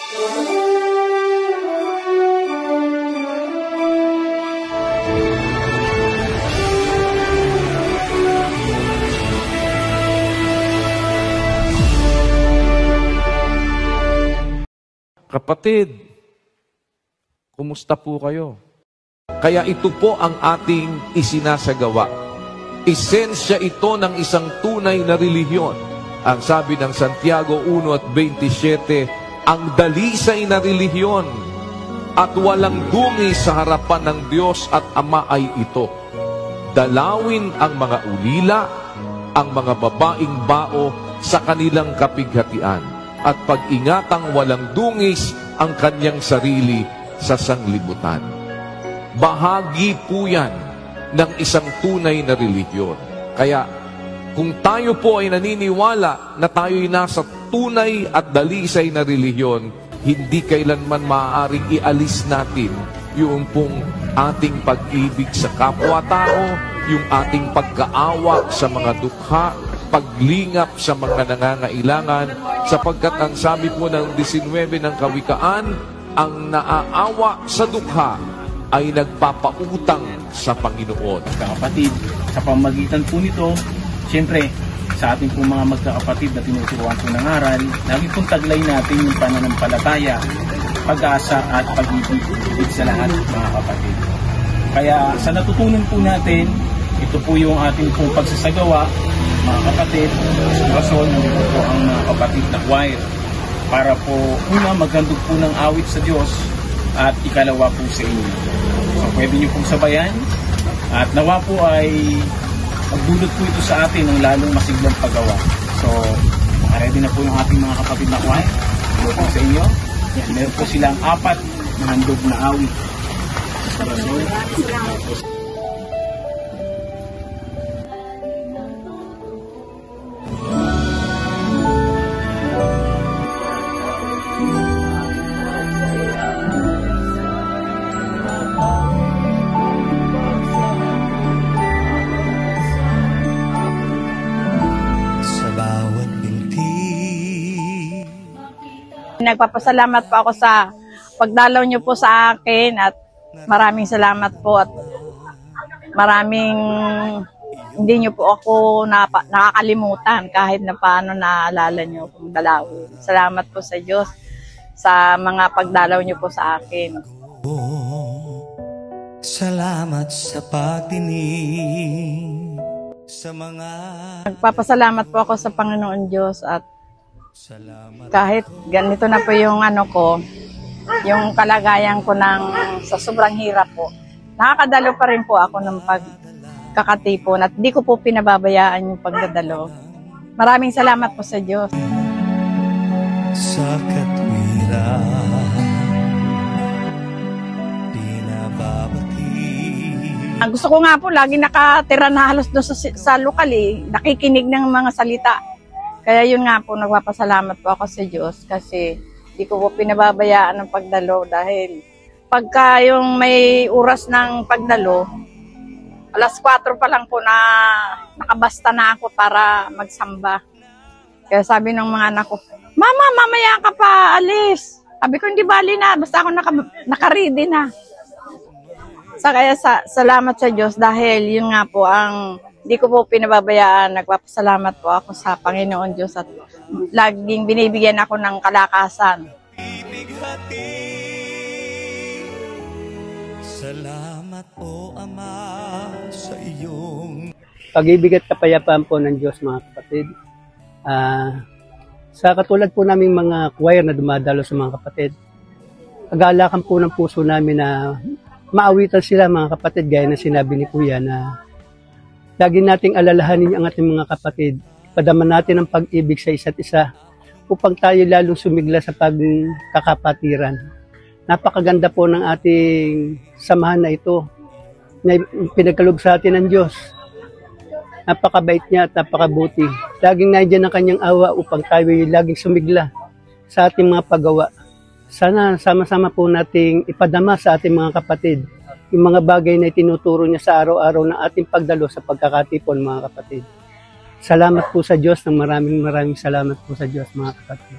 Kapatid, kumusta po kayo? Kaya ito po ang ating isinasagawa. Esensya ito ng isang tunay na relihiyon. Ang sabi ng Santiago 1:27, ang dalisay na relihiyon at walang dungi sa harapan ng Diyos at Ama ay ito: dalawin ang mga ulila, ang mga babaeng bao sa kanilang kapighatian, at pag-ingatang walang dungis ang kanyang sarili sa sanglibutan. Bahagi po yan ng isang tunay na relihiyon. Kaya kung tayo po ay naniniwala na tayo'y nasa tunay at dalisay na relihiyon, hindi kailanman maaaring ialis natin yung pong ating pag-ibig sa kapwa-tao, yung ating pagkaawa sa mga dukha, paglingap sa mga nangangailangan, sapagkat ang sabi po ng 19 ng Kawikaan, ang naaawa sa dukha ay nagpapautang sa Panginoon. Kapatid, sa pamagitan po nito, siyempre, sa ating po mga magkakapatid na tinuturuan po ng aral, lagi pong taglay natin yung pananampalataya, pag-asa at pag-ibig sa lahat mga kapatid. Kaya sa natutunan po natin, ito po yung ating pong pagsasagawa, mga kapatid, sa rason, nandito po ang mga kapatid na choir para po una maghandog po ng awit sa Diyos at ikalawa po sa inyo. So pwede nyo pong sabayan at nawa po ay magdulot po ito sa atin ng lalong masiglang paggawa. So nakaready na po yung ating mga kapatid na choir. Hello po sa inyo. Meron po silang 4 na handog na awit sa rason. Nagpapasalamat po ako sa pagdalaw niyo po sa akin at maraming salamat po at maraming hindi niyo po ako nakakalimutan kahit na paano naalala niyo kung dalawin. Salamat po sa Diyos sa mga pagdalaw niyo po sa akin. Salamat sa pagdinig sa mga... Nagpapasalamat po ako sa Panginoon Diyos at kahit ganito na po yung yung kalagayan ko sa sobrang hirap po, nakakadalo pa rin po ako ng pagkakatipon at di ko po pinababayaan yung pagdadalo. Maraming salamat po sa Diyos. Sa katwiran, pinababati. Ang gusto ko nga po, lagi nakatira na halos doon sa lokal nakikinig ng mga salita. Kaya yun nga po, nagpapasalamat po ako sa Diyos kasi di ko po pinababayaan ng pagdalo dahil pagka yung may oras ng pagdalo, 4:00 pa lang po na nakabasta na ako para magsamba. Kaya sabi ng mga anak ko, Mama, mamaya ka pa alis. Sabi ko, hindi bali na, basta ako naka-ready na. Kaya salamat sa Diyos dahil yun nga po ang di ko po pinababayaan. Nagpapasalamat po ako sa Panginoon Diyos at laging binibigyan ako ng kalakasan. Salamat o Ama sa iyong pag-ibig at kapayapaan po ng Diyos mga kapatid. Sa katulad po naming mga choir na dumadalo sa mga kapatid, pag-aalakan po ng puso namin na maawitan sila mga kapatid, gaya na sinabi ni Kuya na lagi nating alalahanin ang ating mga kapatid. Padaman natin ang pag-ibig sa isa't isa upang tayo lalong sumigla sa pagkakapatiran. Napakaganda po ng ating samahan na ito na pinagkaloob sa atin ng Diyos. Napakabait niya at napakabuti. Laging nandiyan ang kanyang awa upang tayo laging sumigla sa ating mga paggawa. Sana sama-sama po nating ipadama sa ating mga kapatid yung mga bagay na tinuturo niya sa araw-araw na ating pagdalo sa pagkakatipon, mga kapatid. Salamat po sa Diyos, maraming salamat po sa Diyos, mga kapatid.